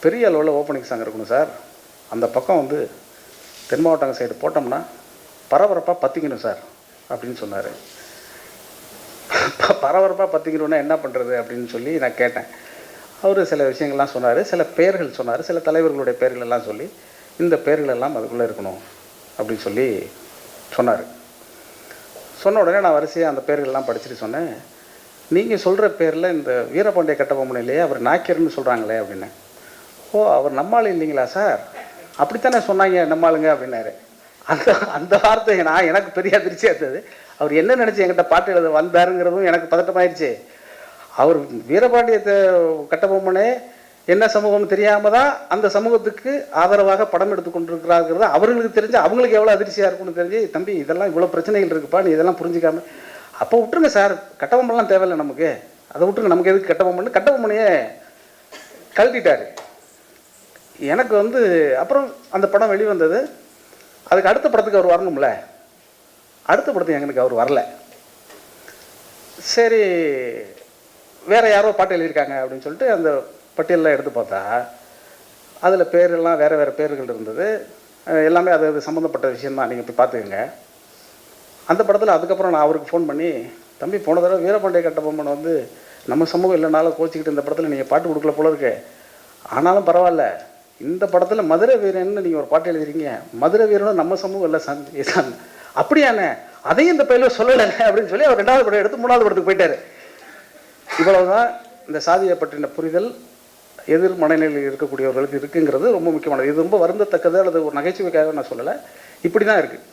பெரிய அளவில் opening song இருக்கணும் சார். அந்த பக்கம் வந்து தென் மாவட்டங்க சைடு போட்டோம்னா பரபரப்பாக பற்றிக்கணும் சார் அப்படின்னு சொன்னார். பரபரப்பாக பற்றிக்கணுன்னா என்ன பண்ணுறது அப்படின்னு சொல்லி நான் கேட்டேன். அவர் சில விஷயங்கள்லாம் சொன்னார், சில பெயர்கள் சொன்னார், சில தலைவர்களுடைய பெயர்கள் எல்லாம் சொல்லி இந்த பெயர்கள் எல்லாம் அதுக்குள்ளே இருக்கணும் அப்படின்னு சொல்லி சொன்னார். சொன்ன உடனே நான் வரிசையாக அந்த பெயர்கள்லாம் படிச்சுட்டு சொன்னேன், நீங்கள் சொல்கிற பேரில் இந்த வீரபாண்டிய கட்டபொம்மன் இல்லையே, அவர் நாக்கியர்னு சொல்கிறாங்களே அப்படின்னேன். ஓ, அவர் நம்மாள் இல்லைங்களா சார், அப்படித்தானே சொன்னாங்க நம்மாளுங்க அப்படின்னாரு. அந்த அந்த வார்த்தை எனக்கு பெரிய அதிர்ச்சியாக இருந்தது. அவர் என்ன நினச்சி என்கிட்ட பாட்டு எழுத வந்தாருங்கிறதும் எனக்கு பதட்டமாயிடுச்சு. அவர் வீரபாண்டிய கட்டபொம்மனே என்ன சமூகம்னு தெரியாமல் தான் அந்த சமூகத்துக்கு ஆதரவாக படம் எடுத்து கொண்டிருக்கிறாங்கிறது அவர்களுக்கு தெரிஞ்சு அவங்களுக்கு எவ்வளோ அதிர்ச்சியாக இருக்கும்னு தெரிஞ்சு, தம்பி இதெல்லாம் இவ்வளோ பிரச்சனைகள் இருக்குப்பா, நீ இதெல்லாம் புரிஞ்சிக்காம அப்போ விட்டுருங்க சார், கட்டபொம்மன்லாம் தேவையில்லை நமக்கு, அதை விட்டுருங்க, நமக்கு எதுக்கு கட்டபொம்மன், கட்டபொம்மனையே கழட்டிட்டார். எனக்கு வந்து அப்புறம் அந்த படம் வெளிவந்தது. அதுக்கு அடுத்த படத்துக்கு அவர் வரணும்ல, அடுத்த படத்துக்கு எங்களுக்கு அவர் வரல. சரி, வேறு யாரோ பாட்டு எழுதியிருக்காங்க அப்படின்னு சொல்லிட்டு அந்த பட்டியலில் எடுத்து பார்த்தா அதில் பேரெல்லாம் வேறு வேறு பேர்கள் இருந்தது. எல்லாமே அது சம்மந்தப்பட்ட விஷயந்தான், நீங்கள் போய் பார்த்துக்கங்க. அந்த படத்தில் அதுக்கப்புறம் நான் அவருக்கு ஃபோன் பண்ணி, தம்பி போன தடவை வீரபாண்டிய கட்டபொம்மன் வந்து நம்ம சமூகம் இல்லைனாலும் கோச்சிக்கிட்டு இந்த படத்தில் நீங்கள் பாட்டு கொடுக்கல போல இருக்கு, ஆனாலும் பரவாயில்ல, இந்த படத்தில் மதுரை வீரன்னு நீங்கள் ஒரு பாட்டு எழுதுறீங்க, மதுரை வீரனும் நம்ம சமூகம் இல்லை சார், அப்படியாண்ணே, அதையும் இந்த பையில சொல்லலைங்க அப்படின்னு சொல்லி அவர் 2வது படம் எடுத்து 3வது படத்துக்கு போயிட்டார். இவ்வளவுதான் இந்த சாதியை பற்றின புரிதல் எதிர் மனநிலையில் இருக்கக்கூடியவர்களுக்கு இருக்குங்கிறது ரொம்ப முக்கியமானது. இது ரொம்ப வருந்தத்தக்கது அல்லது ஒரு நகைச்சுவைக்காக நான் சொல்லலை, இப்படி தான் இருக்குது.